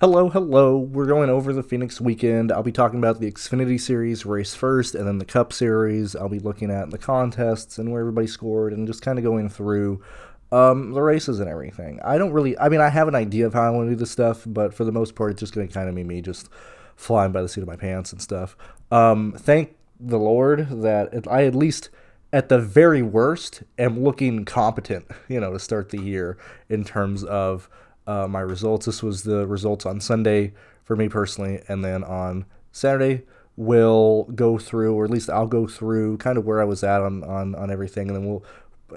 Hello. We're going over the Phoenix weekend. I'll be talking about the Xfinity Series race first, and then the Cup Series. I'll be looking at the contests and where everybody scored, and just kind of going through the races and everything. I have an idea of how I want to do this stuff, but for the most part, it's just going to kind of be me just flying by the seat of my pants and stuff. Thank the Lord that I at least, at the very worst, am looking competent, to start the year in terms of my results. This was the results on Sunday for me personally, and then on Saturday we'll go through, or at least I'll go through kind of where I was at on everything, and then we'll,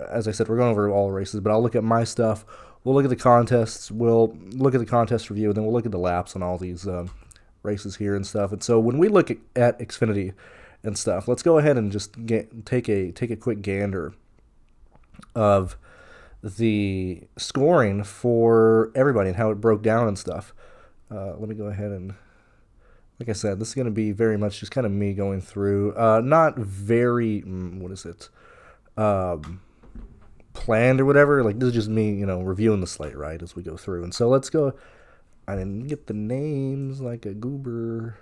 as I said, we're going over all the races, but I'll look at my stuff. We'll look at the contests. We'll look at the contest review, and then we'll look at the laps on all these races here and stuff. And so when we look at Xfinity and stuff, let's go ahead and just take a quick gander of the scoring for everybody and how it broke down and stuff. Let me go ahead and, like I said, this is going to be very much just kind of me going through, not very, planned or whatever. Like, this is just me, reviewing the slate, right, as we go through. And so let's go. I didn't get the names like a goober.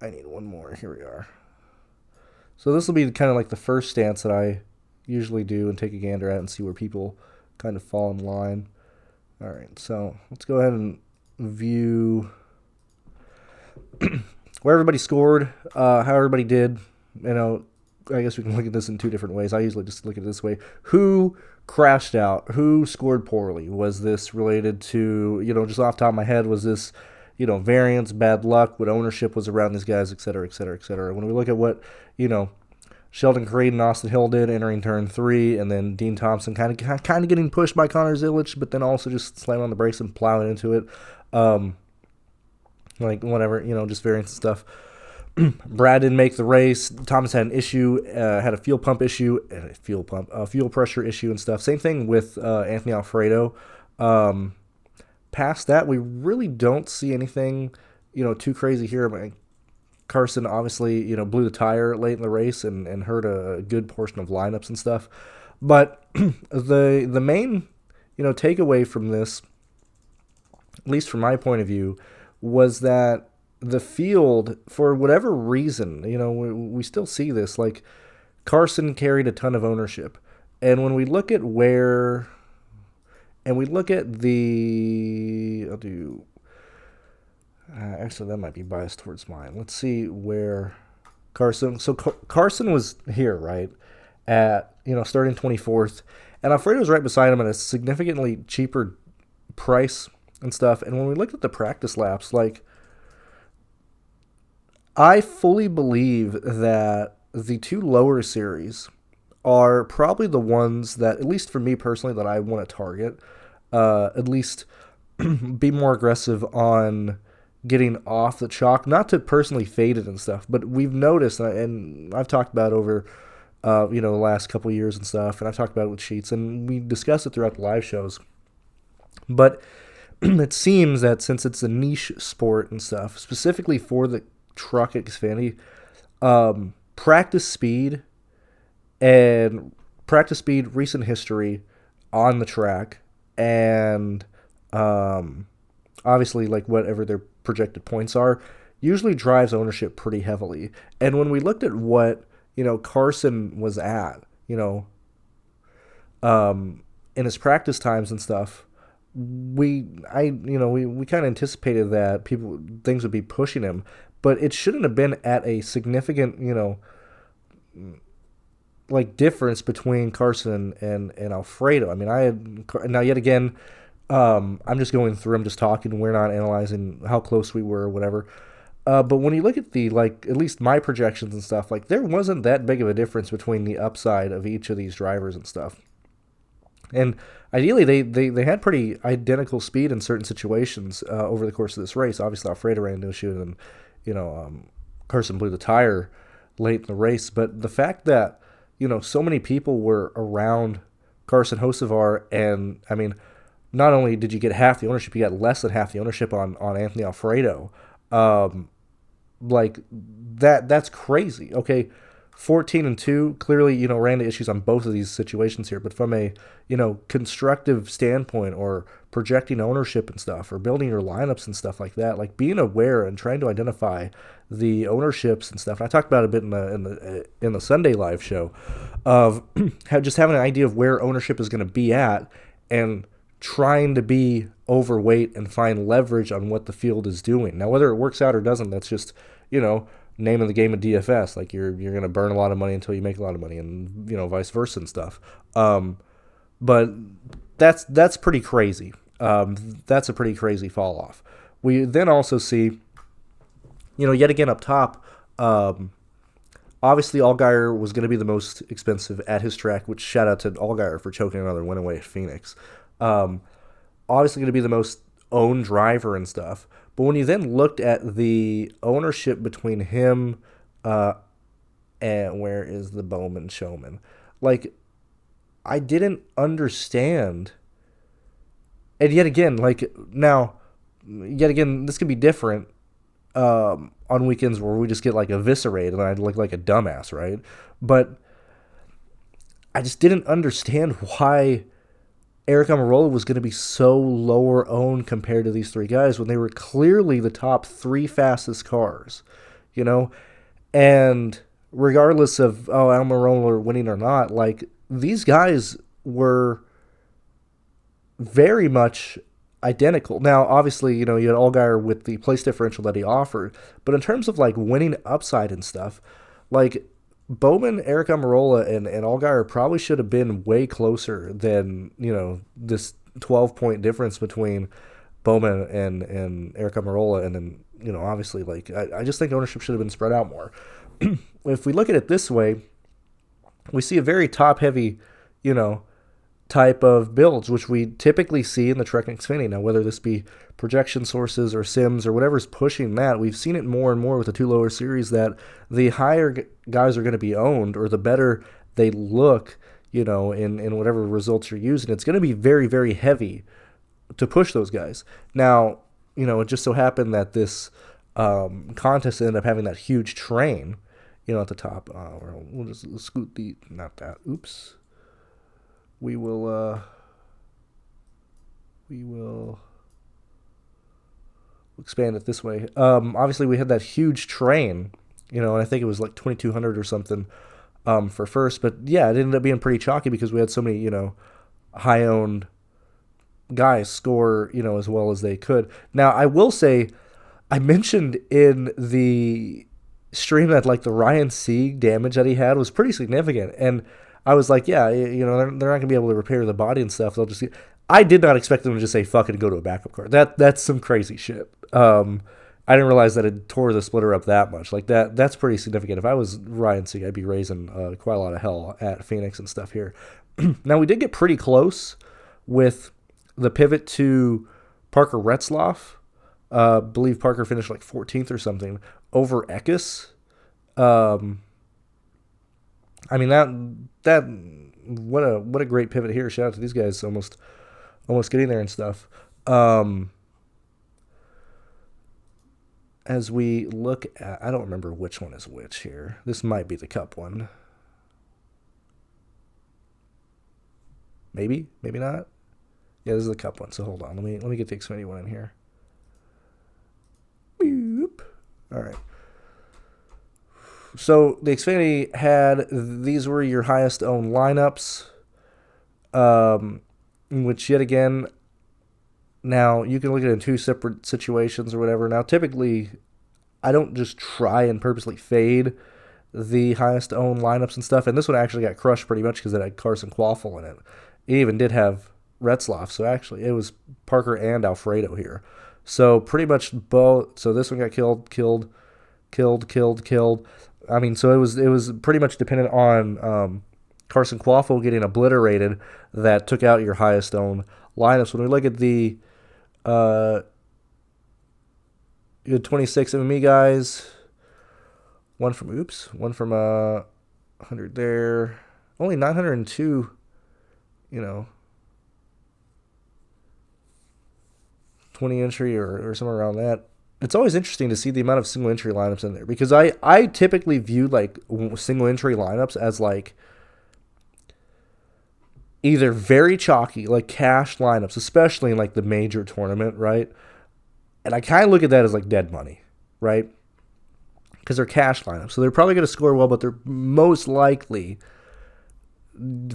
I need one more. Here we are. So this will be kind of like the first stance that I usually do and take a gander at and see where people kind of fall in line. All right, so let's go ahead and view where everybody scored, how everybody did. I guess we can look at this in two different ways. I usually just look at it this way. Who crashed out? Who scored poorly? Was this related to, just off the top of my head, was this, variance, bad luck, what ownership was around these guys, et cetera, et cetera, et cetera. When we look at what, Sheldon Creed and Austin Hill did entering turn 3, and then Dean Thompson kind of getting pushed by Connor Zilic, but then also just slamming on the brakes and plowing into it. Just variance and stuff. Brad didn't make the race. Thomas had an issue, had a fuel pressure issue and stuff. Same thing with Anthony Alfredo. Past that, we really don't see anything, too crazy here. But Carson obviously, blew the tire late in the race and hurt a good portion of lineups and stuff. But the main, takeaway from this, at least from my point of view, was that the field, for whatever reason, we still see this, like Carson carried a ton of ownership. And when we look at actually, that might be biased towards mine. Let's see where Carson. So Carson was here, right, at starting 24th, and Alfredo's right beside him at a significantly cheaper price and stuff. And when we looked at the practice laps, like, I fully believe that the two lower series are probably the ones that, at least for me personally, that I want to target. At least be more aggressive on getting off the chalk, not to personally fade it and stuff, but we've noticed, and I've talked about over, the last couple of years and stuff, and I've talked about it with Sheets, and we discussed it throughout the live shows. But it seems that since it's a niche sport and stuff, specifically for the truck Xfinity, practice speed, recent history on the track, and obviously, like, whatever their projected points are, usually drives ownership pretty heavily. And when we looked at what, Carson was at, in his practice times and stuff, we kind of anticipated that things would be pushing him, but it shouldn't have been at a significant, difference between Carson and Alfredo. I mean, now yet again, I'm just going through, I'm just talking, we're not analyzing how close we were or whatever. But when you look at at least my projections and stuff, like, there wasn't that big of a difference between the upside of each of these drivers and stuff. And ideally, they had pretty identical speed in certain situations over the course of this race. Obviously, Alfredo ran into a issue, and Carson blew the tire late in the race. But the fact that, so many people were around Carson Hocevar, and, I mean, not only did you get half the ownership, you got less than half the ownership on Anthony Alfredo. That's crazy. Okay, 14-2, clearly, ran into issues on both of these situations here. But from a, constructive standpoint or projecting ownership and stuff, or building your lineups and stuff like that, like being aware and trying to identify the ownerships and stuff. And I talked about it a bit in the Sunday live show of just having an idea of where ownership is going to be at and trying to be overweight and find leverage on what the field is doing. Now, whether it works out or doesn't, that's just, name of the game of DFS. Like you're going to burn a lot of money until you make a lot of money, and vice versa and stuff. But that's pretty crazy. That's a pretty crazy fall off. We then also see, yet again up top, obviously Allgaier was going to be the most expensive at his track, which shout out to Allgaier for choking another win away at Phoenix. Obviously going to be the most owned driver and stuff. But when you then looked at the ownership between him and where is the Bowman Showman? Like, I didn't understand. And yet again, this could be different on weekends where we just get like eviscerated and I look like a dumbass, right? But I just didn't understand why Eric Almirola was going to be so lower owned compared to these three guys when they were clearly the top three fastest cars, And regardless of, Almirola winning or not, like, these guys were very much identical. Now, obviously, you had Allgaier with the place differential that he offered, but in terms of, like, winning upside and stuff, like, Bowman, Eric Almirola, and Allgaier probably should have been way closer than, this 12-point difference between Bowman and Eric Almirola. And then, obviously, like, I just think ownership should have been spread out more. If we look at it this way, we see a very top-heavy, type of builds, which we typically see in the Trek and Xfinity. Now, whether this be projection sources or sims or whatever's pushing that, we've seen it more and more with the two lower series that the higher guys are going to be owned, or the better they look, in whatever results you're using. It's going to be very, very heavy to push those guys. Now, it just so happened that this contest ended up having that huge train, at the top. We'll just scoot not that. Oops. We will expand it this way. Obviously, we had that huge train, and I think it was like 2,200 or something for first. But yeah, it ended up being pretty chalky because we had so many, high-owned guys score, as well as they could. Now, I will say, I mentioned in the stream that like the Ryan Sieg damage that he had was pretty significant, and I was like, yeah, they're not going to be able to repair the body and stuff. They'll just. I did not expect them to just say fuck it and go to a backup car. That's some crazy shit. I didn't realize that it tore the splitter up that much. Like that's pretty significant. If I was Ryan Sieg, I'd be raising quite a lot of hell at Phoenix and stuff here. Now we did get pretty close with the pivot to Parker Retzlaff. Believe Parker finished like 14th or something over Eckes. I mean that what a great pivot here. Shout out to these guys almost getting there and stuff. As we look at, I don't remember which one is which here. This might be the Cup one. Maybe not. Yeah, this is the Cup one. So hold on. Let me get the Xfinity one in here. Boop. All right. So the Xfinity had, these were your highest owned lineups, which yet again, now you can look at it in two separate situations or whatever. Now typically, I don't just try and purposely fade the highest owned lineups and stuff, and this one actually got crushed pretty much because it had Carson Quaffle in it. It even did have Retzlaff, so actually it was Parker and Alfredo here. So pretty much both. So this one got killed. I mean, so it was pretty much dependent on Carson Quaffle getting obliterated that took out your highest owned lineups. When we look at the you had 26 MME guys, one from 100 there, only 902, 20 entry or somewhere around that. It's always interesting to see the amount of single entry lineups in there, because I typically view like single entry lineups as like either very chalky, like cash lineups, especially in like the major tournament, right? And I kind of look at that as like dead money, right? Because they're cash lineups. So they're probably going to score well, but they're most likely,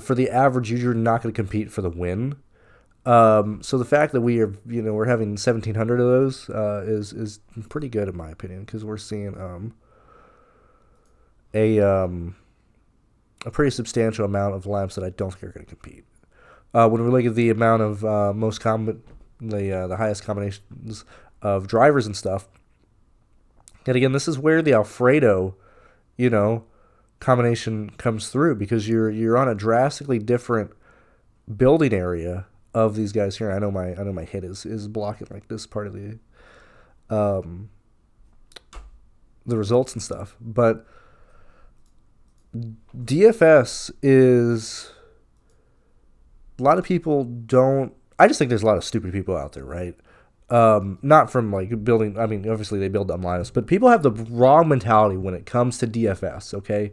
for the average user, not going to compete for the win. So the fact that we're having 1,700 of those is pretty good in my opinion, because we're seeing a pretty substantial amount of lamps that I don't think are going to compete. When we look at the amount of the highest combinations of drivers and stuff, and again, this is where the Alfredo, combination comes through, because you're on a drastically different building area of these guys here. I know my hit is blocking like this part of the results and stuff, but DFS is, a lot of people don't. I just think there's a lot of stupid people out there, right? Not from like building. I mean, obviously they build dumb lineups, but people have the wrong mentality when it comes to DFS. Okay,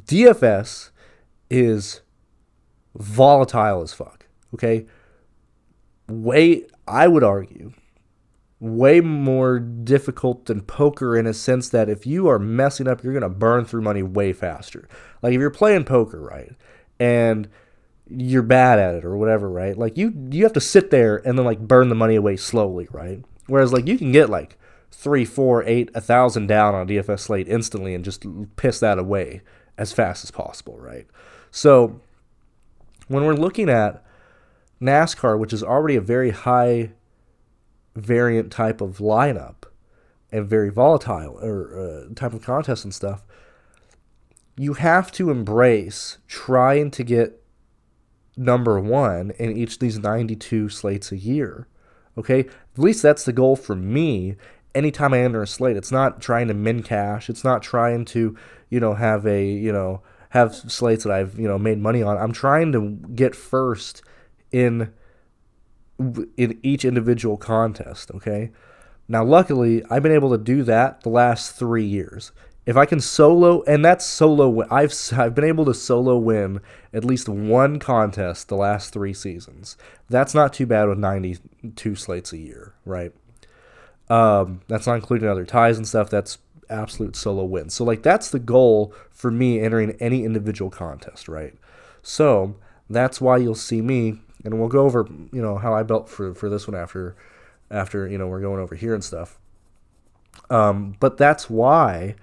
DFS is volatile as fuck. Okay, I would argue, way more difficult than poker, in a sense that if you are messing up, you're going to burn through money way faster. Like if you're playing poker, right, and you're bad at it or whatever, right, like you have to sit there and then like burn the money away slowly, right? Whereas like you can get like 3, 4, 8, 1,000 down on a DFS slate instantly and just piss that away as fast as possible, right? So when we're looking at NASCAR, which is already a very high variant type of lineup and very volatile or type of contest and stuff, you have to embrace trying to get number one in each of these 92 slates a year. Okay, at least that's the goal for me. Anytime I enter a slate, it's not trying to min cash. It's not trying to have slates that I've made money on. I'm trying to get first in each individual contest, okay? Now, luckily, I've been able to do that the last 3 years. If I can solo, and that's solo, I've been able to solo win at least one contest the last 3 seasons. That's not too bad with 92 slates a year, right? That's not including other ties and stuff. That's absolute solo win. So, like, that's the goal for me entering any individual contest, right? So that's why you'll see me, and we'll go over, how I built for this one after we're going over here and stuff. But that's why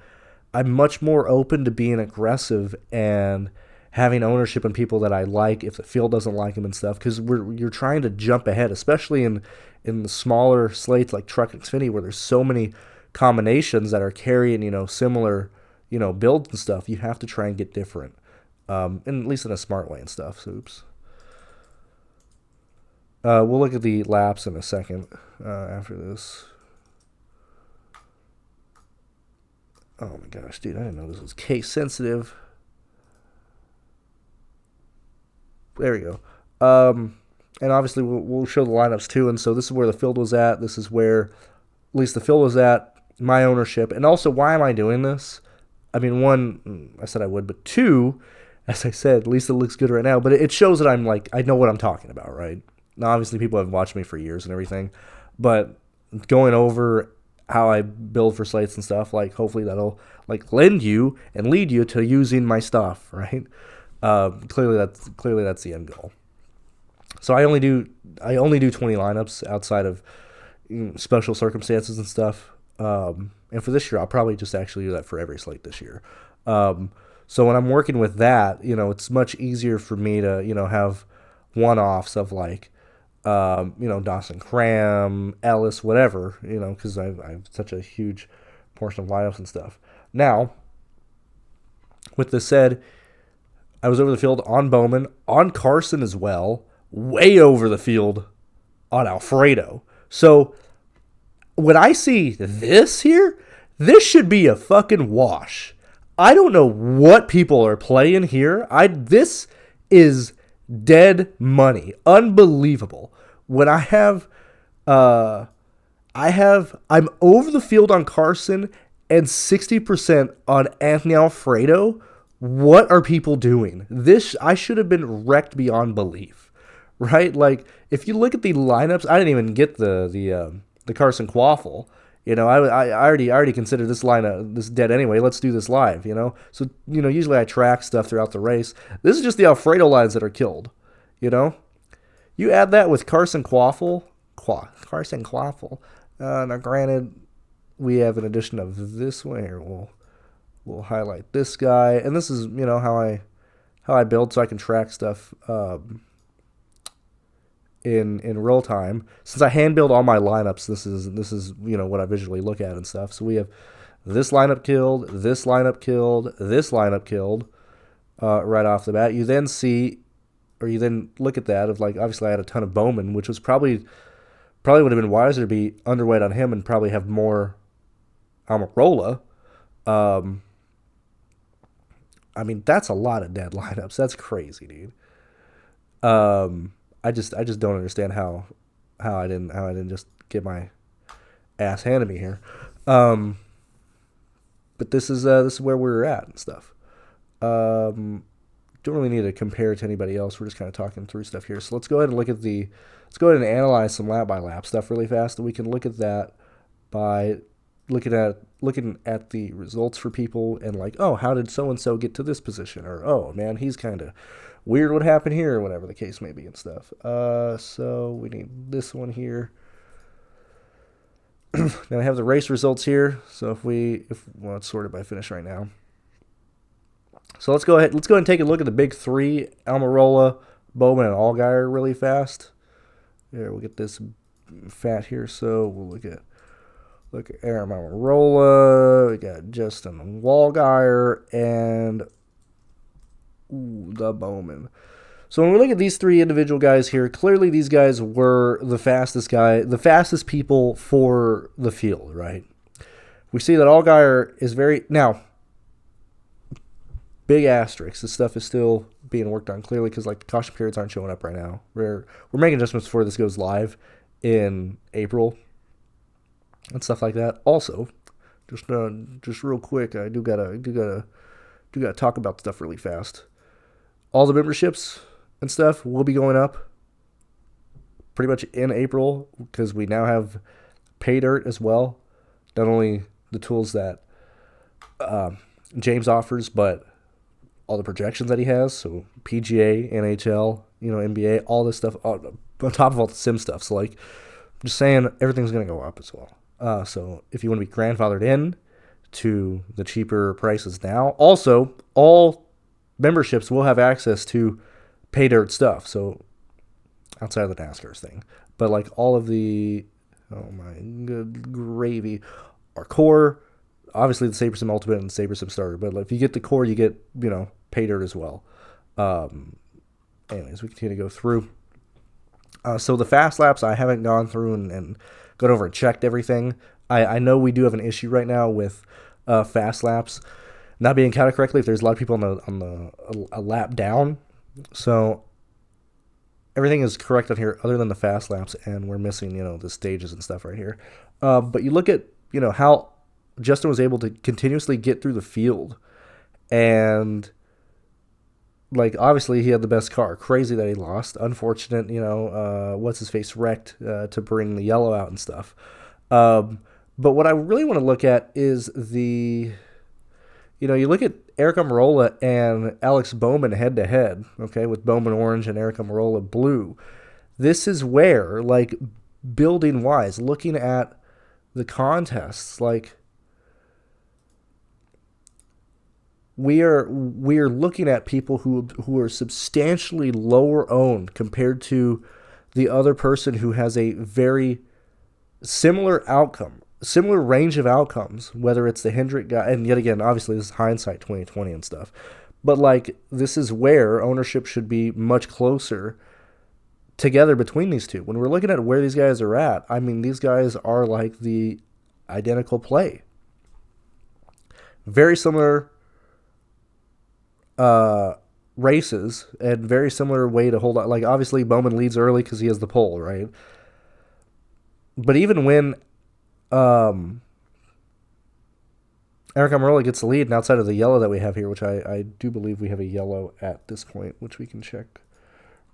I'm much more open to being aggressive and having ownership in people that I like if the field doesn't like them and stuff, because you're trying to jump ahead, especially in the smaller slates like Truck and Xfinity, where there's so many combinations that are carrying similar builds and stuff. You have to try and get different, and at least in a smart way and stuff. So, oops. We'll look at the laps in a second after this. Oh my gosh, dude, I didn't know this was case sensitive. There we go. And obviously we'll show the lineups too. And so this is where the field was at. This is where at least the field was at, my ownership. And also, why am I doing this? I mean, one, I said I would, but two, as I said, at least it looks good right now. But it shows that I know what I'm talking about, right? Now, obviously, people have watched me for years and everything. But going over how I build for slates and stuff, like, hopefully that'll like lend you and lead you to using my stuff, right? Clearly that's the end goal. So I only do 20 lineups outside of special circumstances and stuff. And for this year, I'll probably just actually do that for every slate this year. So when I'm working with that, it's much easier for me to have one-offs of like Dawson Cram, Ellis, whatever, because I have such a huge portion of lineups and stuff. Now, with this said, I was over the field on Bowman, on Carson as well, way over the field on Alfredo. So when I see this here, this should be a fucking wash. I don't know what people are playing here. This is dead money. Unbelievable. When I'm over the field on Carson and 60% on Anthony Alfredo What are people doing? I should have been wrecked beyond belief, right? Like, if you look at the lineups, I didn't even get the Carson Quaffle. I already considered this lineup this dead anyway. Let's do this live. So usually I track stuff throughout the race. This is just the Alfredo lines that are killed. You add that with Carson Quaffle. Now, granted, we have an addition of this one here. We'll highlight this guy, and this is how I build so I can track stuff in real time. Since I hand build all my lineups, this is what I visually look at and stuff. So we have this lineup killed, this lineup killed, this lineup killed right off the bat. You then see, or you then look at that of like, obviously I had a ton of Bowman, which was probably would have been wiser to be underweight on him and probably have more Almirola. I mean, that's a lot of dead lineups. That's crazy, dude. I just don't understand how I didn't just get my ass handed me here. But this is where we're at and stuff. Don't really need to compare it to anybody else. We're just kind of talking through stuff here. So let's go ahead and analyze some lap by lap stuff really fast. And we can look at that by looking at the results for people and like, oh, how did so and so get to this position, or oh man, he's kind of weird, what happened here, or whatever the case may be and stuff. So we need this one here. Now I have the race results here. So it's sorted by finish right now. So let's go ahead and take a look at the big three: Almirola, Bowman, and Allgaier really fast. There, we'll get this fat here. So we'll look at Aaron Almirola. We got Justin Allgaier and the Bowman. So when we look at these three individual guys here, clearly these guys were the fastest people for the field, right? We see that Allgaier is now big asterisk. This stuff is still being worked on clearly because like the caution periods aren't showing up right now. We're making adjustments before this goes live in April and stuff like that. Also, just real quick, I do gotta talk about stuff really fast. All the memberships and stuff will be going up pretty much in April because we now have pay dirt as well. Not only the tools that James offers, but all the projections that he has. So PGA, NHL, NBA, all this stuff on top of all the sim stuff. So like, I'm just saying everything's going to go up as well. So if you want to be grandfathered in to the cheaper prices now, also all memberships will have access to pay dirt stuff. So outside of the NASCAR thing, but like all of the, oh my good gravy, our core, obviously the Saber Sim Ultimate and Saber Sim Starter, but if you get the core, you get, pay dirt as well. Anyways, we continue to go through. So the fast laps, I haven't gone through and gone over and checked everything. I know we do have an issue right now with fast laps not being counted correctly if there's a lot of people on a lap down. So everything is correct on here other than the fast laps, and we're missing, the stages and stuff right here. But you look at, how Justin was able to continuously get through the field, and like obviously he had the best car. Crazy that he lost. Unfortunate, what's his face wrecked to bring the yellow out and stuff. But what I really want to look at is you look at Eric Almirola and Alex Bowman head to head, okay, with Bowman orange and Eric Almirola blue. This is where, like, building wise, looking at the contests, like, we are looking at people who are substantially lower owned compared to the other person who has a very similar outcome, similar range of outcomes, whether it's the Hendrick guy, and yet again, obviously this is hindsight 2020 and stuff, but like this is where ownership should be much closer together between these two. When we're looking at where these guys are at, I mean, these guys are like the identical play. Very similar races and very similar way to hold on. Like obviously Bowman leads early because he has the pole, right? But even when Eric Almirola gets the lead, and outside of the yellow that we have here, which I do believe we have a yellow at this point, which we can check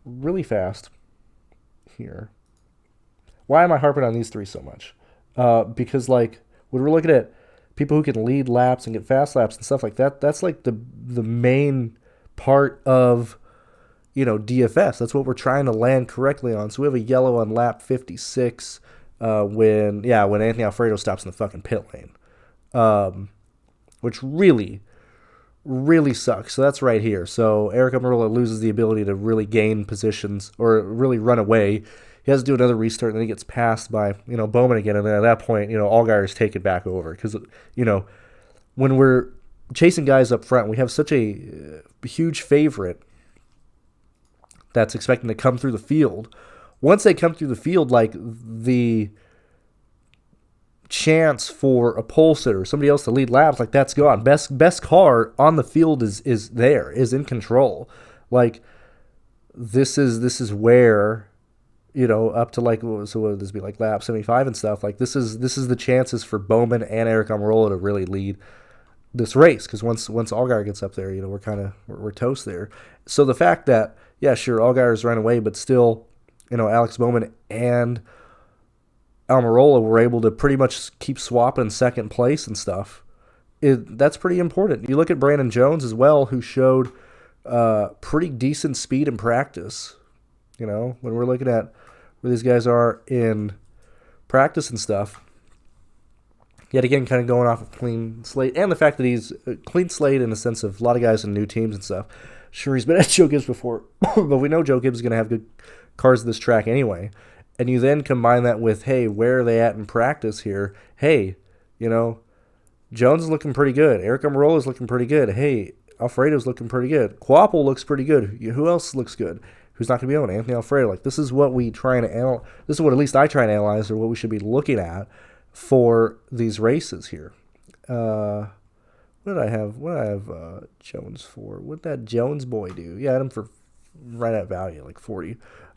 really fast here. Why am I harping on these three so much? Because, like, when we're looking at people who can lead laps and get fast laps and stuff like that, that's like the main part of, DFS. That's what we're trying to land correctly on. So we have a yellow on lap 56 when Anthony Alfredo stops in the fucking pit lane, which really, really sucks. So that's right here. So Eric Almirola loses the ability to really gain positions or really run away. He has to do another restart, and then he gets passed by, Bowman again. And then at that point, Allgaier's take it back over. Because, when we're chasing guys up front, we have such a huge favorite that's expecting to come through the field. Once they come through the field, like, the chance for a pole sitter or somebody else to lead laps, like, that's gone. Best car on the field is in control. Like, this is where, up to, like, so what would this be, like lap 75 and stuff, like, this is the chances for Bowman and Eric Almirola to really lead this race, because once Allgaier gets up there, we're toast there. So the fact that, yeah, sure, Allgaier's run away, but still, Alex Bowman and Almirola were able to pretty much keep swapping second place and stuff, that's pretty important. You look at Brandon Jones as well, who showed pretty decent speed in practice. When we're looking at where these guys are in practice and stuff, yet again, kind of going off a clean slate, and the fact that he's a clean slate in the sense of a lot of guys in new teams and stuff. Sure, he's been at Joe Gibbs before, but we know Joe Gibbs is going to have good cars at this track anyway. And you then combine that with, hey, where are they at in practice here? Hey, Jones is looking pretty good. Eric Almirola is looking pretty good. Hey, Alfredo's looking pretty good. Quapple looks pretty good. Who else looks good? Who's not going to be on? Anthony Alfredo. Like, this is what we try to analyze. This is what at least I try to analyze, or what we should be looking at for these races here. What did I have Jones for? What did that Jones boy do? Yeah, I had him for right at value, like 40.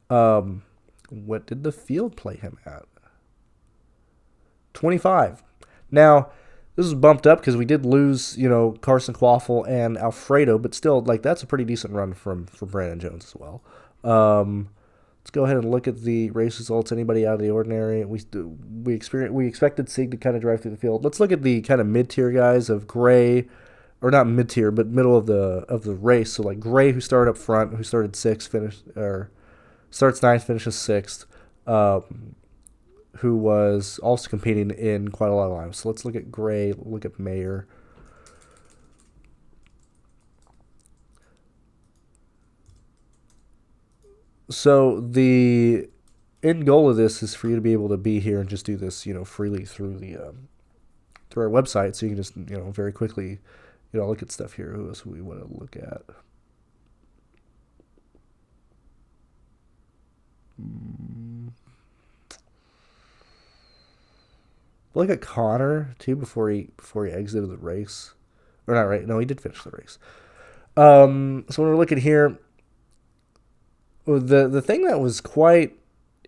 What did the field play him at? 25. Now, this was bumped up because we did lose, Carson Quaffle and Alfredo, but still, like, that's a pretty decent run for Brandon Jones as well. Let's go ahead and look at the race results. Anybody out of the ordinary? We expected Sig to kind of drive through the field. Let's look at the kind of mid-tier guys of Gray, or not mid-tier, but middle of the race. So, like, Gray, who started up front, who started sixth, starts ninth, finishes sixth, who was also competing in quite a lot of lines. So let's look at Gray, look at Mayer. So the end goal of this is for you to be able to be here and just do this, freely through our website, so you can just, very quickly, look at stuff here. Who else we want to look at? Look at Connor too before he exited the race, or not? Right? No, he did finish the race. So when we're looking here, the thing that was quite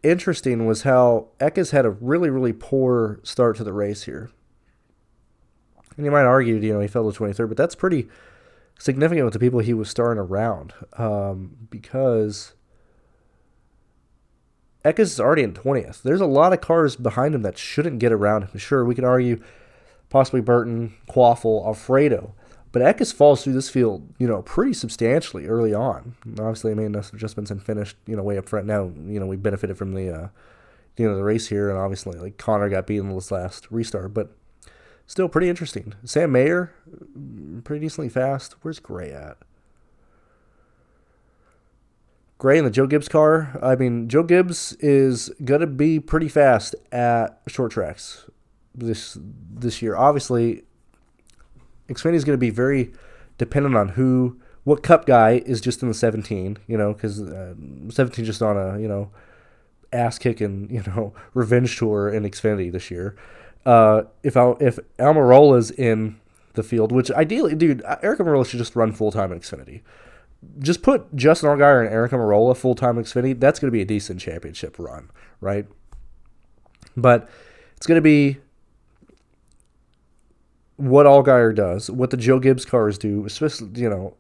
interesting was how Eckes had a really, really poor start to the race here. And you might argue, he fell to 23rd, but that's pretty significant with the people he was starting around, because Eckes is already in 20th. There's a lot of cars behind him that shouldn't get around him. Sure, we can argue possibly Burton, Quaffle, Alfredo, but Eckes falls through this field, pretty substantially early on. Obviously, I made enough adjustments and finished, way up front. Now, we benefited from the race here, and obviously, like, Connor got beaten in this last restart, but still pretty interesting. Sam Mayer, pretty decently fast. Where's Gray at? Gray in the Joe Gibbs car. I mean, Joe Gibbs is going to be pretty fast at short tracks this year. Obviously, Xfinity is going to be very dependent on what Cup guy is just in the 17, because 17 just on a, ass-kicking, revenge tour in Xfinity this year. If Almirola's in the field, which ideally, dude, Eric Almirola should just run full-time in Xfinity. Just put Justin Allgaier and Eric Almirola full-time in Xfinity. That's going to be a decent championship run, right? But it's going to be what Allgaier does, what the Joe Gibbs cars do, especially,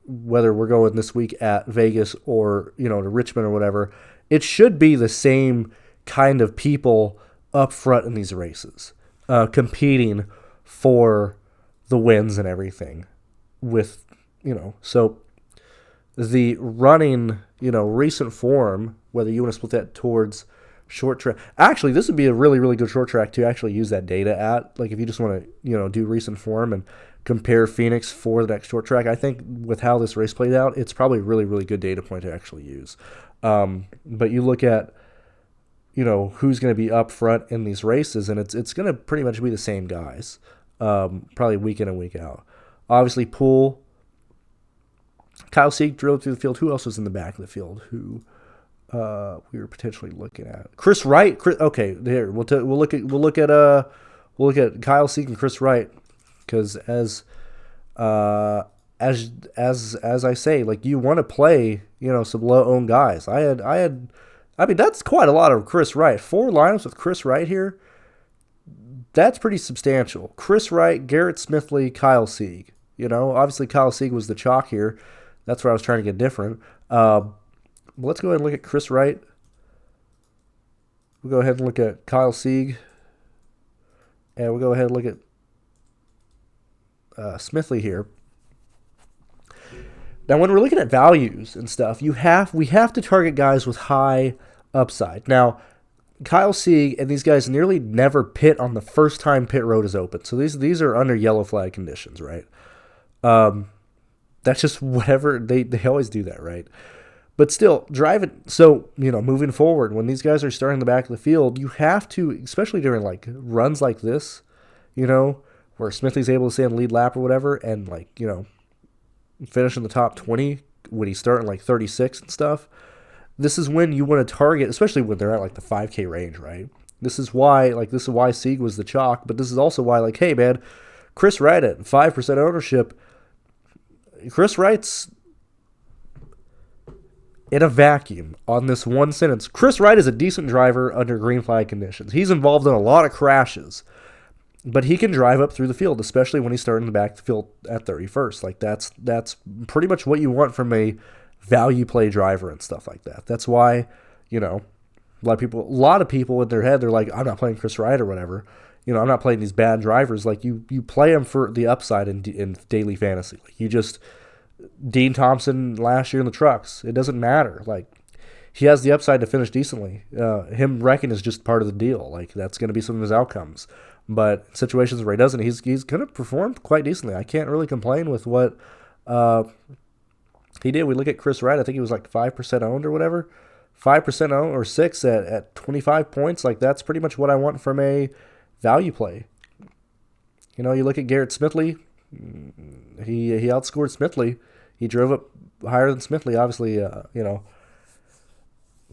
whether we're going this week at Vegas or, to Richmond or whatever, it should be the same kind of people up front in these races, competing for the wins and everything with, so the running, recent form, whether you want to split that towards short track. Actually, this would be a really, really good short track to actually use that data at. Like if you just want to, do recent form and compare Phoenix for the next short track, I think with how this race played out, it's probably a really, really good data point to actually use. But you look at, who's going to be up front in these races, and it's going to pretty much be the same guys, probably week in and week out. Obviously, Poole, Kyle Sieg drove through the field. Who else was in the back of the field? Who we were potentially looking at? Chris Wright. Okay, here we'll look at Kyle Sieg and Chris Wright, because as I say, like you want to play some low owned guys. I mean that's quite a lot of Chris Wright. 4 lineups with Chris Wright here. That's pretty substantial. Chris Wright, Garrett Smithley, Kyle Sieg. Obviously Kyle Sieg was the chalk here. That's where I was trying to get different. Let's go ahead and look at Chris Wright. We'll go ahead and look at Kyle Sieg. And we'll go ahead and look at Smithley here. Now, when we're looking at values and stuff, we have to target guys with high upside. Now, Kyle Sieg and these guys nearly never pit on the first time pit road is open. So these are under yellow flag conditions, right? That's just whatever. They always do that, right? But still, driving. So, moving forward, when these guys are starting the back of the field, you have to, especially during like runs like this, where Smithley's able to stay in the lead lap or whatever, and finish in the top 20 when he's starting like 36 and stuff. This is when you want to target, especially when they're at like the 5K range, right? This is why Sieg was the chalk, but this is also why, hey man, Chris Wright at 5% ownership. Chris Wright's in a vacuum on this one sentence. Chris Wright is a decent driver under green flag conditions. He's involved in a lot of crashes, but he can drive up through the field, especially when he's starting the back of the field at 31st. Like that's pretty much what you want from a value play driver and stuff like that. That's why, a lot of people in their head, they're like, I'm not playing Chris Wright or whatever. I'm not playing these bad drivers. Like you play them for the upside in daily fantasy. Like you just Dean Thompson last year in the trucks. It doesn't matter. Like he has the upside to finish decently. Him wrecking is just part of the deal. Like that's going to be some of his outcomes. But in situations where he doesn't, he's going to perform quite decently. I can't really complain with what he did. We look at Chris Wright. I think he was like 5% owned or whatever. 5% owned or 6 at 25 points. Like that's pretty much what I want from a value play. You look at Garrett Smithley. He outscored Smithley. He drove up higher than Smithley. Obviously,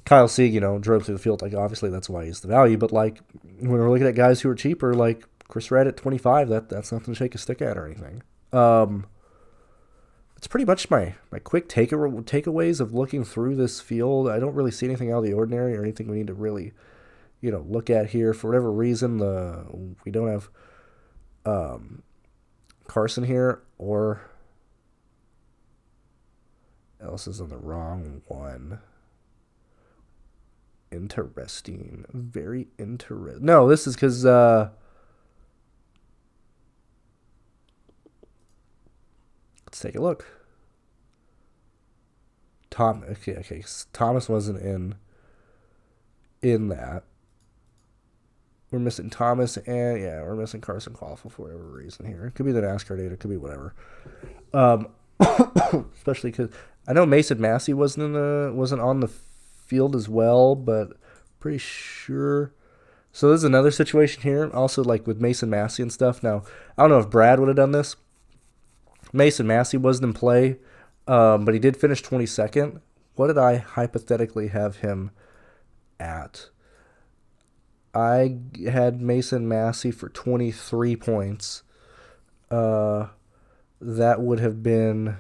Kyle Sieg, drove through the field. Like obviously that's why he's the value. But like when we're looking at guys who are cheaper, like Chris Wright at 25, that's nothing to shake a stick at or anything. It's pretty much my quick takeaways of looking through this field. I don't really see anything out of the ordinary or anything we need to really, look at here. For whatever reason, we don't have Carson here, or else is on the wrong one. Interesting. Very interesting. No, this is because let's take a look. Okay. Thomas wasn't in that. We're missing Thomas, and we're missing Carson Qualified for whatever reason here. It could be the NASCAR data, it could be whatever. Especially because I know Mason Massey wasn't on the field as well, but pretty sure. So there's another situation here, also like with Mason Massey and stuff. Now I don't know if Brad would have done this. Mason Massey wasn't in play, but he did finish 22nd. What did I hypothetically have him at? I had Mason Massey for 23 points. That would have been,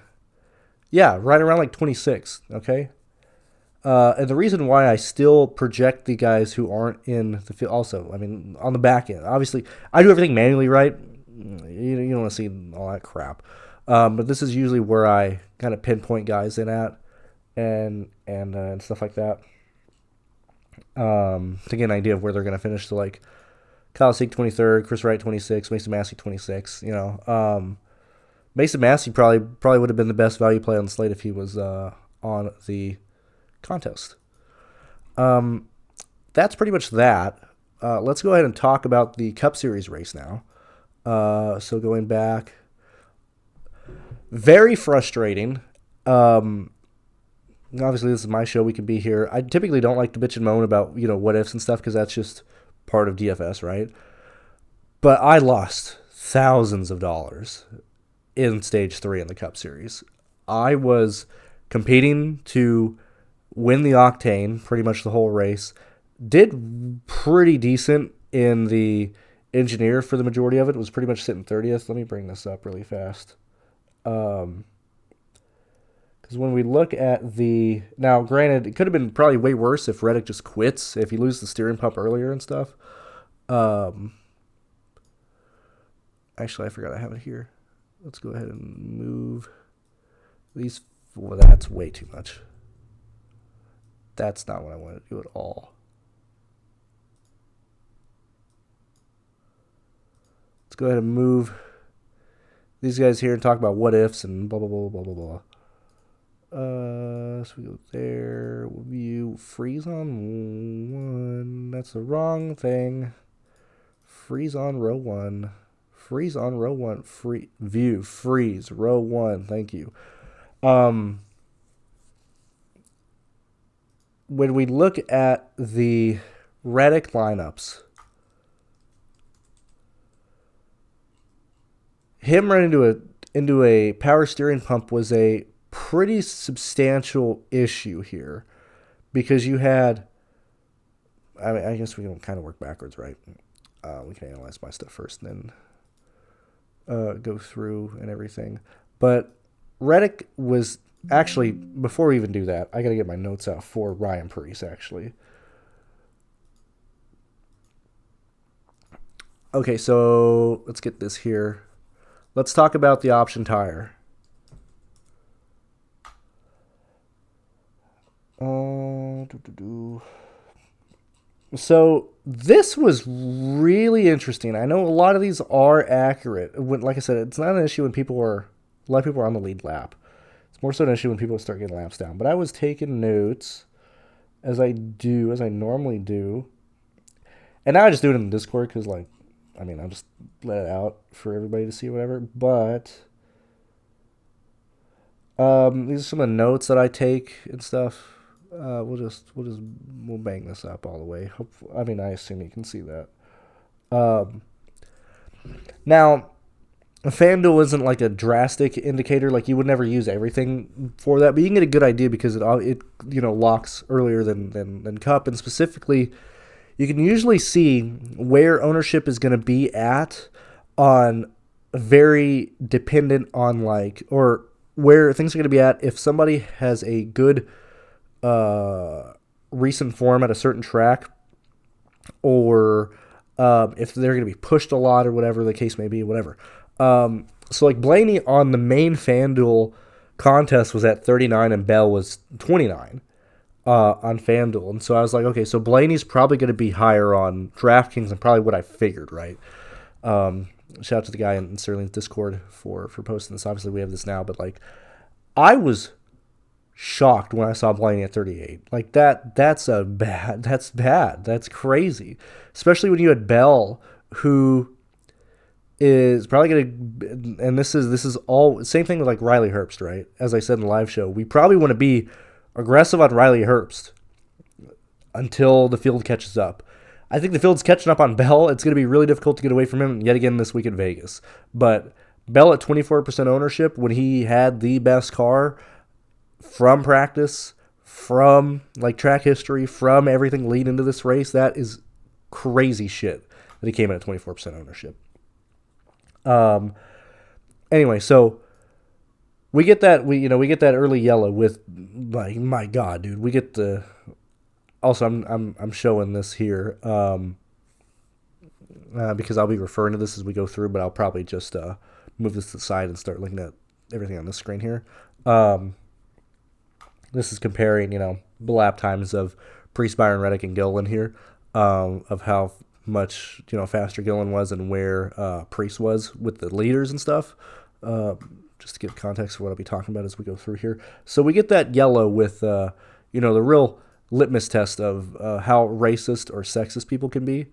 right around like 26, okay? And the reason why I still project the guys who aren't in the field also, I mean, on the back end, obviously, I do everything manually, right? you don't want to see all that crap. But this is usually where I kind of pinpoint guys in at and stuff like that. To get an idea of where they're going to finish. So like Kyle Seek 23rd, Chris Wright 26th, Mason Massey 26th. Mason Massey probably would have been the best value play on the slate if he was on the contest. That's pretty much that. Let's go ahead and talk about the Cup Series race now. So going back, very frustrating. Obviously, this is my show. We can be here. I typically don't like to bitch and moan about what ifs and stuff because that's just part of DFS, right? But I lost thousands of dollars in Stage 3 in the Cup Series. I was competing to win the Octane pretty much the whole race. Did pretty decent in the Engineer for the majority of it. Was pretty much sitting 30th. Let me bring this up really fast. Because when we look at the... Now, granted, it could have been probably way worse if Reddick just quits, if he loses the steering pump earlier and stuff. Actually, I forgot I have it here. Let's go ahead and move these. Well, that's way too much. That's not what I want to do at all. Let's go ahead and move these guys here and talk about what ifs and blah, blah, blah, blah, blah, blah. So we go there. We'll view freeze on 1. That's the wrong thing. Freeze on row 1. Freeze on row 1. View freeze row 1. Thank you. When we look at the Reddick lineups, him running into a power steering pump was a pretty substantial issue here because you had, I guess we can kind of work backwards, right? We can analyze my stuff first and then go through and everything. But Reddick was actually, before we even do that, I got to get my notes out for Ryan Preece, actually. Okay, so let's get this here. Let's talk about the option tire. So this was really interesting. I know a lot of these are accurate. Like I said, it's not an issue when a lot of people are on the lead lap. It's more so an issue when people start getting laps down. But I was taking notes as I normally do. And now I just do it in the Discord because, I'll just let it out for everybody to see, whatever. But these are some of the notes that I take and stuff. We'll bang this up all the way. I assume you can see that. Now, FanDuel isn't like a drastic indicator. Like you would never use everything for that, but you can get a good idea because it locks earlier than Cup, and specifically, you can usually see where ownership is going to be at on very dependent on or where things are going to be at if somebody has a good recent form at a certain track, or if they're going to be pushed a lot or whatever the case may be, whatever. So like Blaney on the main FanDuel contest was at 39 and Bell was 29 on FanDuel. And so I was like, okay, so Blaney's probably going to be higher on DraftKings than probably what I figured, right? Shout out to the guy in Sterling's Discord for posting this. Obviously we have this now, but I was shocked when I saw Blaney at 38. That's bad. That's crazy. Especially when you had Bell, who is probably going to, and this is all, same thing with Riley Herbst, right? As I said in the live show, we probably want to be aggressive on Riley Herbst until the field catches up. I think the field's catching up on Bell. It's going to be really difficult to get away from him yet again this week in Vegas. But Bell at 24% ownership when he had the best car from practice, from track history, from everything leading into this race, that is crazy shit that he came in at 24% ownership. Anyway, so we get that we get that early yellow with my God, dude. We get the also I'm showing this here. because I'll be referring to this as we go through, but I'll probably just move this to the side and start looking at everything on this screen here. This is comparing, the lap times of Priest, Byron, Reddick, and Gilliland here, of how much, faster Gilliland was and where Priest was with the leaders and stuff. Just to give context for what I'll be talking about as we go through here. So we get that yellow with, the real litmus test of how racist or sexist people can be.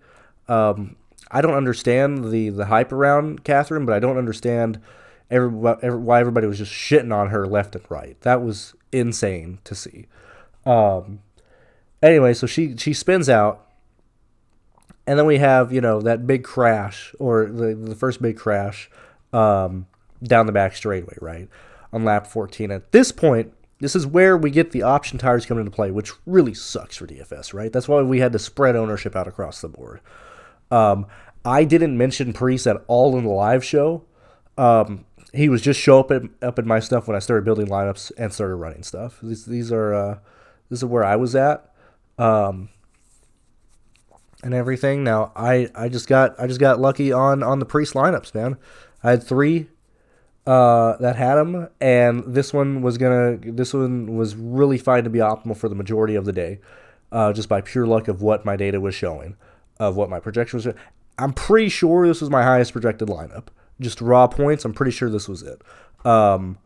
I don't understand the hype around Catherine, but I don't understand why everybody was just shitting on her left and right. That was insane to see. Anyway, so she spins out, and then we have, that big crash, or the first big crash down the back straightaway, right, on lap 14. At this point, this is where we get the option tires coming into play, which really sucks for DFS, right? That's why we had to spread ownership out across the board. I didn't mention Priest at all in the live show. He was just up in my stuff when I started building lineups and started running stuff. This is where I was at, and everything. Now I just got lucky on the Priest lineups, man. I had 3 that had him, and this one was really fine to be optimal for the majority of the day, just by pure luck of what my data was showing, of what my projection was. I'm pretty sure this was my highest projected lineup. Just raw points, I'm pretty sure this was it. So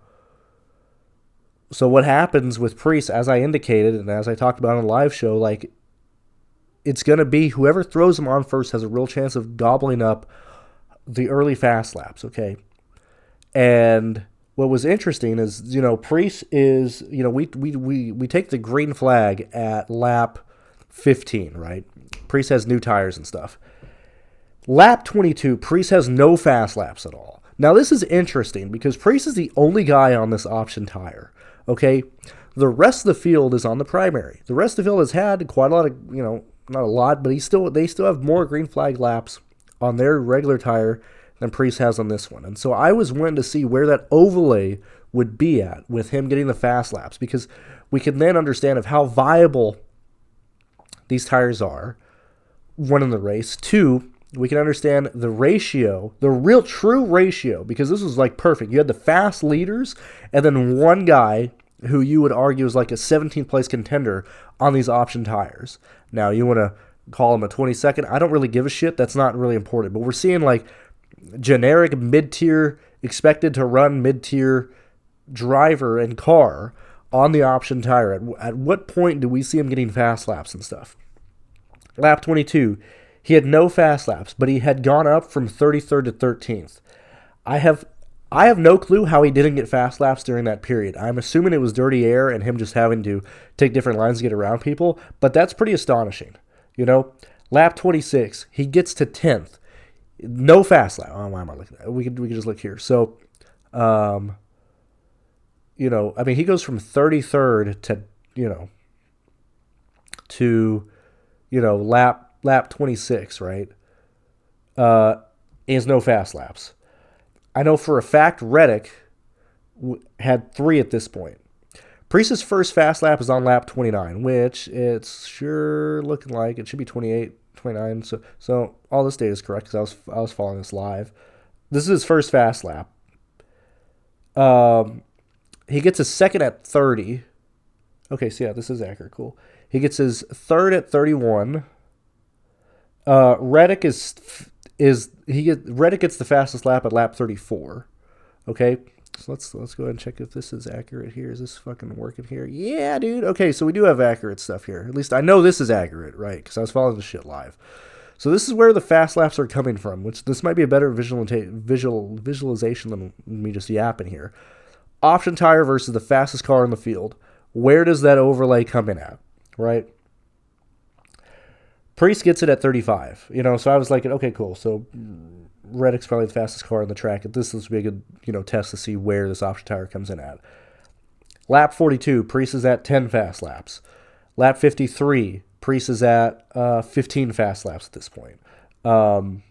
what happens with Priest, as I indicated, and as I talked about on the live show, like, it's going to be whoever throws him on first has a real chance of gobbling up the early fast laps, okay? And what was interesting is, Priest is, we take the green flag at lap 15, right? Priest has new tires and stuff. Lap 22, Priest has no fast laps at all. Now, this is interesting because Priest is the only guy on this option tire, okay? The rest of the field is on the primary. The rest of the field has had quite a lot of, not a lot, but they still have more green flag laps on their regular tire than Priest has on this one. And so I was wanting to see where that overlay would be at with him getting the fast laps, because we can then understand of how viable these tires are, one, in the race, 2, we can understand the ratio, the real true ratio, because this was like perfect. You had the fast leaders and then one guy who you would argue is like a 17th place contender on these option tires. Now, you want to call him a 22nd. I don't really give a shit. That's not really important. But we're seeing like generic mid-tier, expected to run mid-tier driver and car on the option tire. At what point do we see him getting fast laps and stuff? Lap 22. He had no fast laps, but he had gone up from 33rd to 13th. I have no clue how he didn't get fast laps during that period. I'm assuming it was dirty air and him just having to take different lines to get around people, but that's pretty astonishing. Lap 26, he gets to 10th. No fast lap. Oh, why am I looking at it? We could just look here. So, he goes from 33rd to lap 26, right? He has no fast laps. I know for a fact Reddick had 3 at this point. Priest's first fast lap is on lap 29, which it's sure looking like it should be 28, 29. So all this data is correct because I was following this live. This is his first fast lap. He gets his second at 30. Okay, so yeah, this is accurate. Cool. He gets his third at 31. Reddick Reddick gets the fastest lap at lap 34. Okay, so let's go ahead and check if this is accurate here. Is this fucking working here? Yeah, dude. Okay, so we do have accurate stuff here. At least I know this is accurate, right? Because I was following this shit live. So this is where the fast laps are coming from, which this might be a better visualization than me just yapping here. Option tire versus the fastest car in the field. Where does that overlay come in at, right? Priest gets it at 35, so I was like, okay, cool. So Reddick's probably the fastest car on the track. This will be a good, test to see where this option tire comes in at. Lap 42, Priest is at 10 fast laps. Lap 53, Priest is at 15 fast laps at this point. And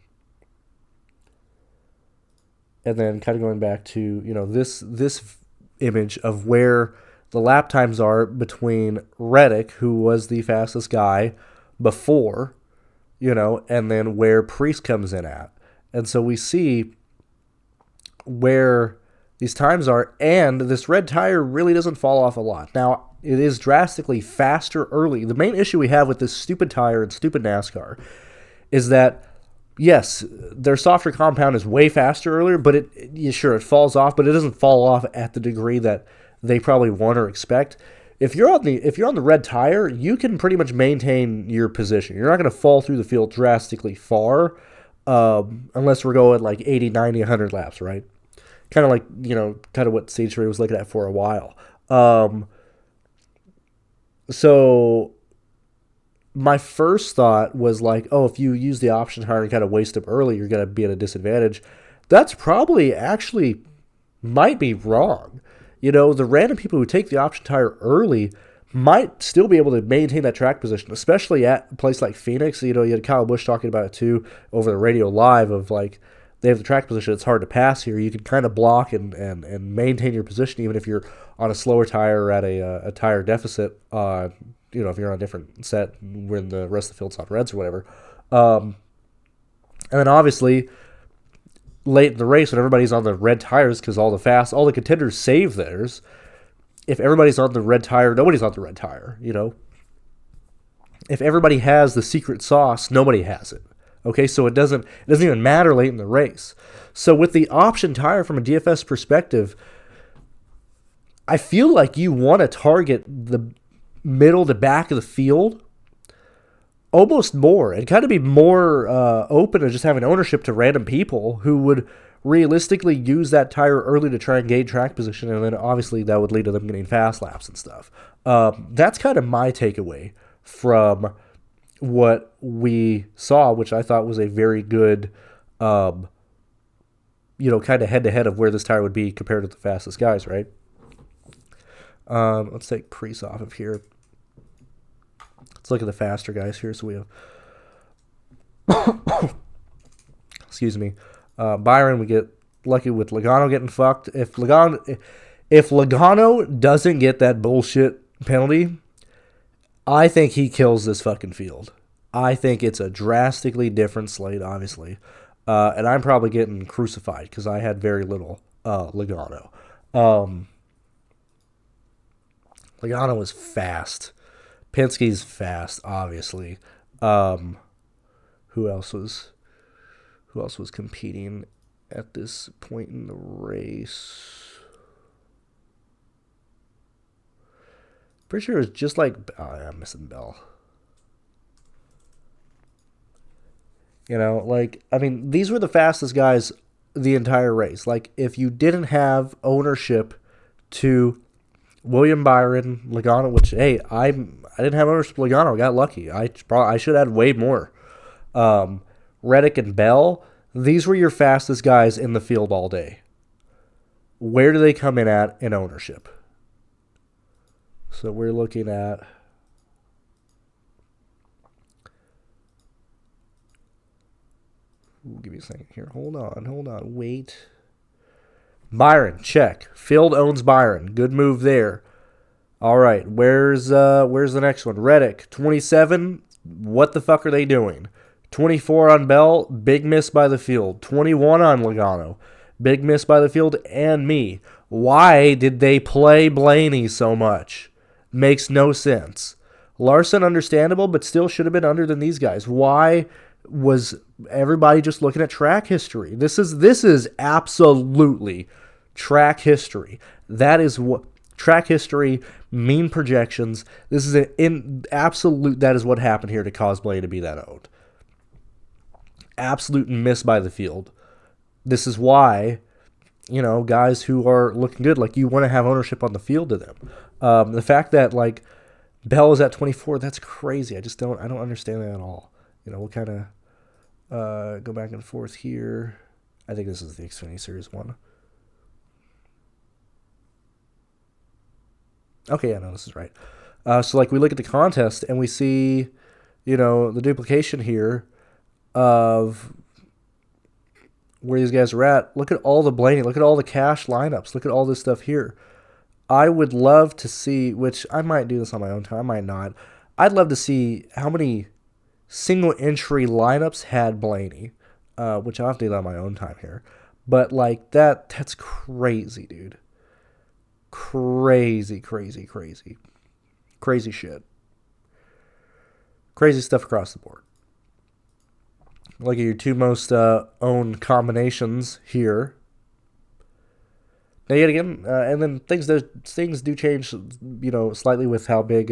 then kind of going back to, this image of where the lap times are between Reddick, who was the fastest guy before, and then where Priest comes in at. And so we see where these times are, and this red tire really doesn't fall off a lot. Now, it is drastically faster early. The main issue we have with this stupid tire and stupid NASCAR is that, yes, their softer compound is way faster earlier, but it falls off, but it doesn't fall off at the degree that they probably want or expect. If you're on the red tire, you can pretty much maintain your position. You're not going to fall through the field drastically far, unless we're going like 80, 90, 100 laps, right? Kind of like, kind of what Stage 3 was looking at for a while. So my first thought was like, oh, if you use the option tire and kind of waste them early, you're going to be at a disadvantage. That's probably actually might be wrong. The random people who take the option tire early might still be able to maintain that track position, especially at a place like Phoenix. You had Kyle Busch talking about it too over the radio live of like, they have the track position. It's hard to pass here. You can kind of block and maintain your position even if you're on a slower tire or at a tire deficit. If you're on a different set when the rest of the field's on reds or whatever. And then obviously late in the race when everybody's on the red tires because all the contenders save theirs. If everybody's on the red tire, nobody's on the red tire. If everybody has the secret sauce, nobody has it. Okay, so it doesn't even matter late in the race. So with the option tire from a DFS perspective, I feel like you want to target the middle to back of the field almost more and kind of be more open to just having ownership to random people who would realistically use that tire early to try and gain track position, and then obviously that would lead to them getting fast laps and stuff. That's kind of my takeaway from what we saw, which I thought was a very good, kind of head-to-head of where this tire would be compared to the fastest guys, right? Let's take Priest off of here. Let's look at the faster guys here. So we have, excuse me, Byron. We get lucky with Logano getting fucked. If Logano doesn't get that bullshit penalty, I think he kills this fucking field. I think it's a drastically different slate, obviously. And I'm probably getting crucified because I had very little Logano. Logano was fast. Penske's fast, obviously. Who else was competing at this point in the race? Pretty sure it was just like... Oh, yeah, I'm missing Bell. These were the fastest guys the entire race. Like, if you didn't have ownership to William Byron, Logano, which, hey, I didn't have ownership to Logano. I got lucky. I should have had way more. Reddick and Bell, these were your fastest guys in the field all day. Where do they come in at in ownership? So we're looking at... Give me a second here. Hold on. Wait. Byron, check. Field owns Byron. Good move there. All right. Where's the next one? Reddick, 27. What the fuck are they doing? 24 on Bell. Big miss by the field. 21 on Logano. Big miss by the field and me. Why did they play Blaney so much? Makes no sense. Larson, understandable, but still should have been under than these guys. Why was everybody just looking at track history? This is absolutely track history. That is what track history, mean projections. This is that is what happened here to cause Blaney to be that owned. Absolute miss by the field. This is why, guys who are looking good, like, you want to have ownership on the field to them. The fact that, like, Bell is at 24, that's crazy. I don't understand that at all. We'll kind of go back and forth here. I think this is the Xfinity Series 1. Okay, yeah, no, this is right. So, like, we look at the contest and we see, the duplication here of where these guys are at. Look at all the Blaney. Look at all the cash lineups. Look at all this stuff here. I would love to see, which I might do this on my own time, I might not. I'd love to see how many single entry lineups had Blaney, which I'll have to do that on my own time here. But like that's crazy, dude. Crazy, crazy, crazy. Crazy shit. Crazy stuff across the board. Look at your two most owned combinations here. Now yet again, and then things do change, slightly with how big.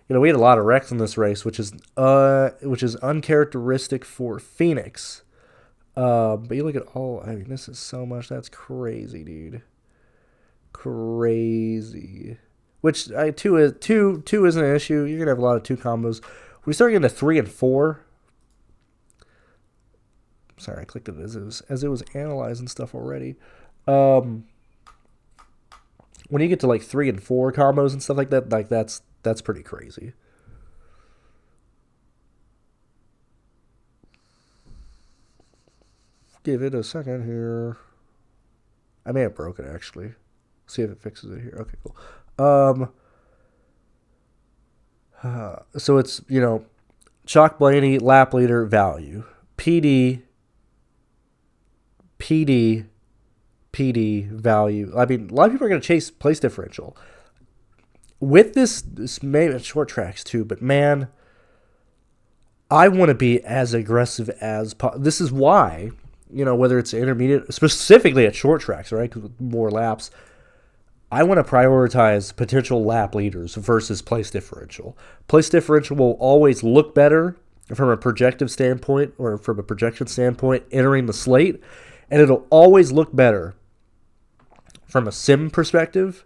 We had a lot of wrecks in this race, which is uncharacteristic for Phoenix. But you look at this is so much. That's crazy, dude. Crazy. Which two isn't an issue. You're gonna have a lot of 2 combos. When you start getting to 3 and 4. Sorry, I clicked it as it was analyzing stuff already. When you get to like 3 and 4 combos and stuff like that, like that's pretty crazy. Give it a second here. I may have broken it actually. See if it fixes it here. Okay, cool. So it's Chalk Blaney, lap leader, value, PD, value. I mean, a lot of people are going to chase place differential. With this maybe short tracks too, but man, I want to be as aggressive as possible. This is why, whether it's intermediate, specifically at short tracks, right, with more laps, I want to prioritize potential lap leaders versus place differential. Place differential will always look better from a projective standpoint or from a projection standpoint entering the slate, and it'll always look better from a sim perspective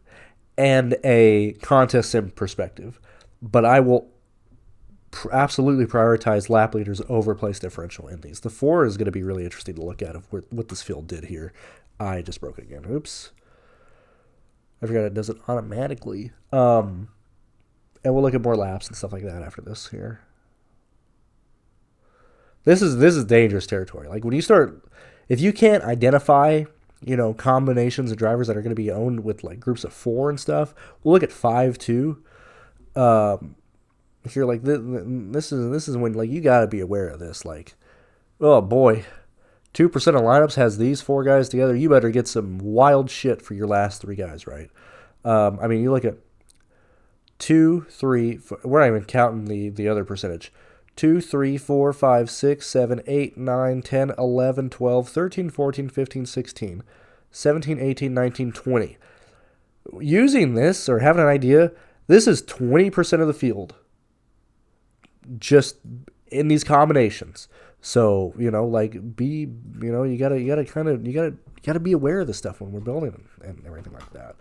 and a contest sim perspective. But I will absolutely prioritize lap leaders over place differential in these. The 4 is going to be really interesting to look at of what this field did here. I just broke it again. Oops. I forgot it does it automatically. And we'll look at more laps and stuff like that after this here. This is dangerous territory. Like when you start, if you can't identify, combinations of drivers that are going to be owned with like groups of 4 and stuff, we'll look at 5 too. If you're like this is when like you got to be aware of this. Like, oh boy, 2% of lineups has these 4 guys together. You better get some wild shit for your last 3 guys, right? I mean, you look at 2, 3. We're not even counting the other percentage. 2, 3, 4, 5, 6, 7, 8, 9, 10, 11, 12, 13, 14, 15, 16, 17, 18, 19, 20. Using this or having an idea, this is 20% of the field just in these combinations. So, you gotta be aware of this stuff when we're building and everything like that.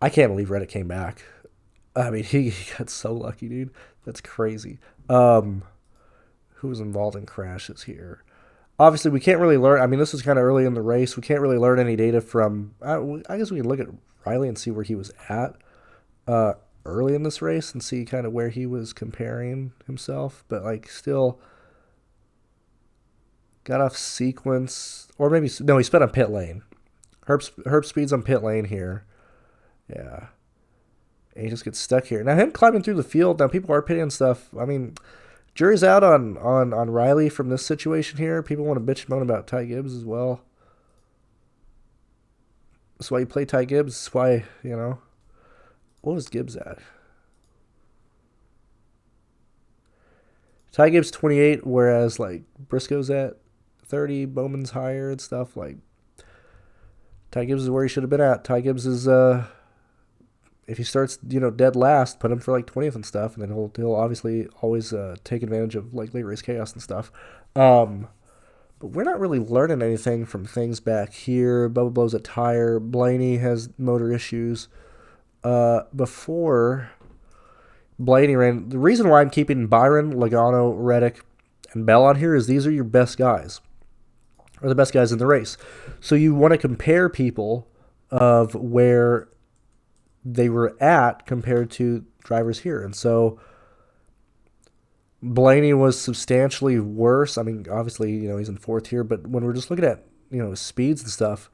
I can't believe Reddit came back. I mean, he got so lucky, dude. That's crazy. Who was involved in crashes here? Obviously, we can't really learn. I mean, this was kind of early in the race. We can't really learn any data from. I guess we can look at Riley and see where he was at early in this race and see kind of where he was comparing himself. But like, still got off sequence, or maybe no, he sped on pit lane. Herb speeds on pit lane here. Yeah. And he just gets stuck here. Now, him climbing through the field, now people are pitting stuff. I mean, jury's out on Riley from this situation here. People want to bitch and moan about Ty Gibbs as well. That's why you play Ty Gibbs. That's why, what was Gibbs at? Ty Gibbs 28, whereas, like, Briscoe's at 30. Bowman's higher and stuff. Like, Ty Gibbs is where he should have been at. Ty Gibbs is, if he starts, dead last, put him for like 20th and stuff, and then he'll obviously always take advantage of like late race chaos and stuff. But we're not really learning anything from things back here. Bubba blows a tire. Blaney has motor issues. Before Blaney ran, the reason why I'm keeping Byron, Logano, Reddick, and Bell on here is these are your best guys, or the best guys in the race. So you want to compare people of where they were at compared to drivers here. And so Blaney was substantially worse. I mean, obviously, he's in 4th here, but when we're just looking at, his speeds and stuff,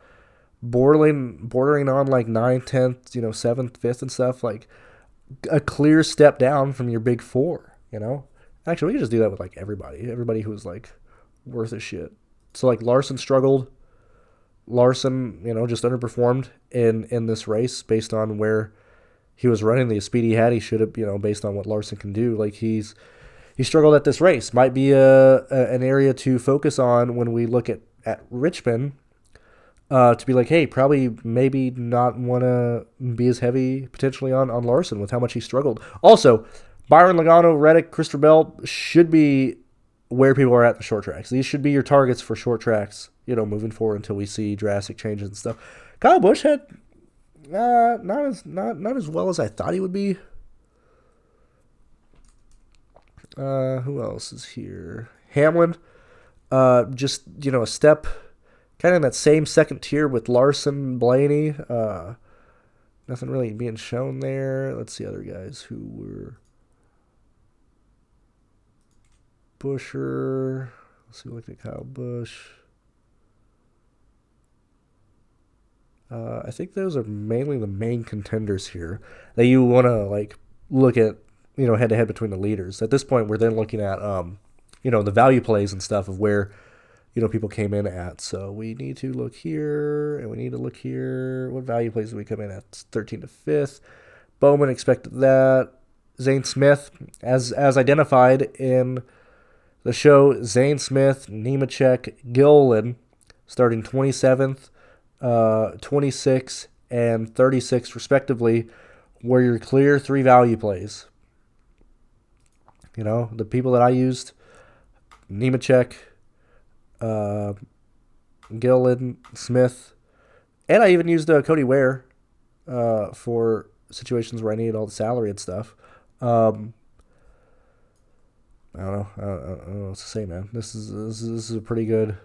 bordering on like 9th, 10th, 7th, 5th and stuff, like a clear step down from your big four, you know? Actually, we can just do that with like everybody who was like worth a shit. So like Larson struggled. Larson, just underperformed in this race based on where he was running. The speed he had, he should have, based on what Larson can do. Like he struggled at this race. Might be an area to focus on when we look at Richmond. To be like, hey, probably maybe not want to be as heavy potentially on Larson with how much he struggled. Also, Byron Logano, Reddick, Christopher Bell should be where people are at the short tracks. These should be your targets for short tracks, moving forward until we see drastic changes and stuff. Kyle Busch had not as well as I thought he would be. Who else is here? Hamlin, just a step, kind of in that same second tier with Larson, Blaney. Nothing really being shown there. Let's see other guys who were. Busher. Let's see, look at Kyle Busch. I think those are mainly the main contenders here that you want to like look at, head to head between the leaders. At this point, we're then looking at, the value plays and stuff of where, people came in at. So we need to look here and we need to look here. What value plays did we come in at? 13 to 5th. Bowman expected that. Zane Smith, as identified in the show, Zane Smith, Nemechek, Gilliland, starting 27th, 26th, and 36th, respectively, were your clear three value plays. The people that I used, Nemechek, Gilliland, Smith, and I even used Cody Ware for situations where I needed all the salary and stuff. I don't know what to say, man. This is a pretty good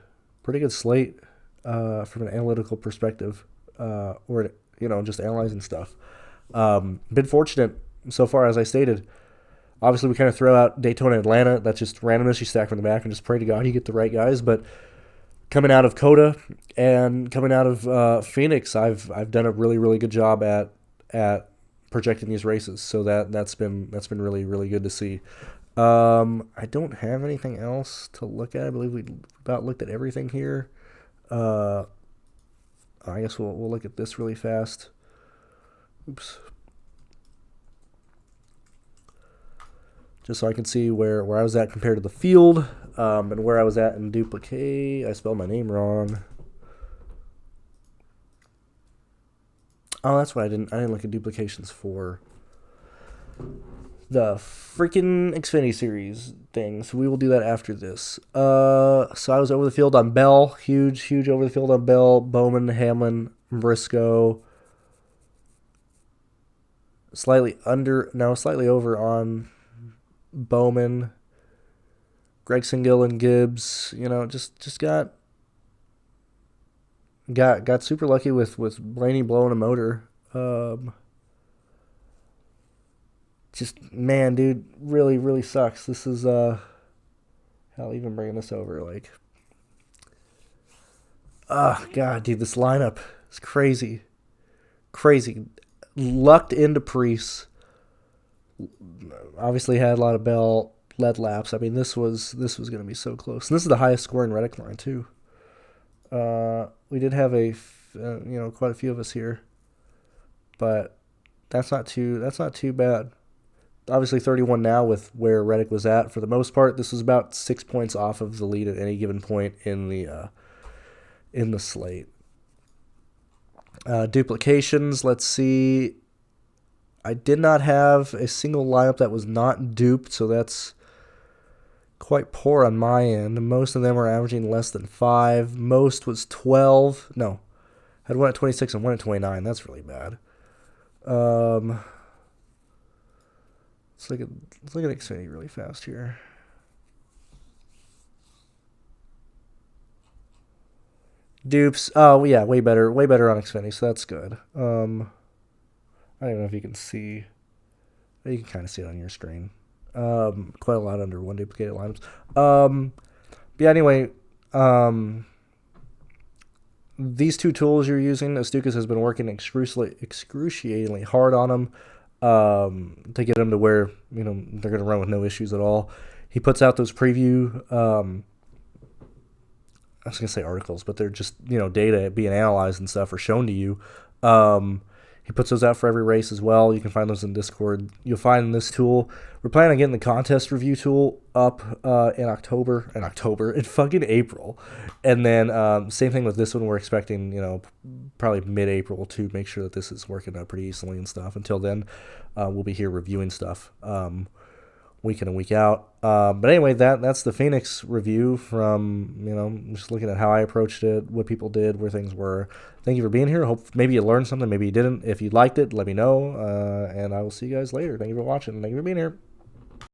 slate from an analytical perspective, or just analyzing stuff. Been fortunate so far, as I stated. Obviously, we kind of throw out Daytona, Atlanta. That's just randomness. You stack from the back and just pray to God you get the right guys. But coming out of COTA and coming out of Phoenix, I've done a really, really good job at projecting these races. So that's been really, really good to see. I don't have anything else to look at. I believe we about looked at everything here. I guess we'll look at this really fast. Oops. Just so I can see where I was at compared to the field, and where I was at in duplicate. I spelled my name wrong. Oh, that's why I didn't look at duplications for the freaking Xfinity Series thing. So we will do that after this. So I was over the field on Bell. Huge over the field on Bell. Bowman, Hamlin, Briscoe. Slightly over on Bowman. Gregson, Gill, and Gibbs. Just got super lucky with Blaney blowing a motor. Just, man, dude, really, really sucks. This is, hell, even bringing this over, like, God, dude, this lineup is crazy. Lucked into Priest. Obviously had a lot of Bell led laps. I mean, this was going to be so close. And this is the highest scoring Reddick line, too. We did have quite a few of us here. But that's not too bad. Obviously 31 now with where Reddick was at. For the most part, this was about 6 points off of the lead at any given point in the slate. Duplications, let's see. I did not have a single lineup that was not duped, so that's quite poor on my end. Most of them are averaging less than 5. Most was 12. No, I had one at 26 and one at 29. That's really bad. Let's look at Xfinity really fast here. Dupes. Oh yeah, way better on Xfinity, so that's good. I don't know if you can see. You can kind of see it on your screen. Quite a lot under one duplicated lineups. But yeah, anyway, these two tools you're using, Astukas has been working excruciatingly hard on them. to get them to where, you know, they're going to run with no issues at all. He puts out those preview, I was going to say articles, but they're just, you know, data being analyzed and stuff or shown to you. He puts those out for every race as well. You can find those in Discord. You'll find this tool. We're planning on getting the contest review tool up in fucking April. And then same thing with this one. We're expecting, you know, probably mid-April to make sure that this is working out pretty easily and stuff. Until then, we'll be here reviewing stuff week in and week out. But anyway, that's the Phoenix review from, you know, just looking at how I approached it, what people did, where things were. Thank you for being here. Hope maybe you learned something, maybe you didn't. If you liked it, let me know, and I will see you guys later. Thank you for watching. Thank you for being here.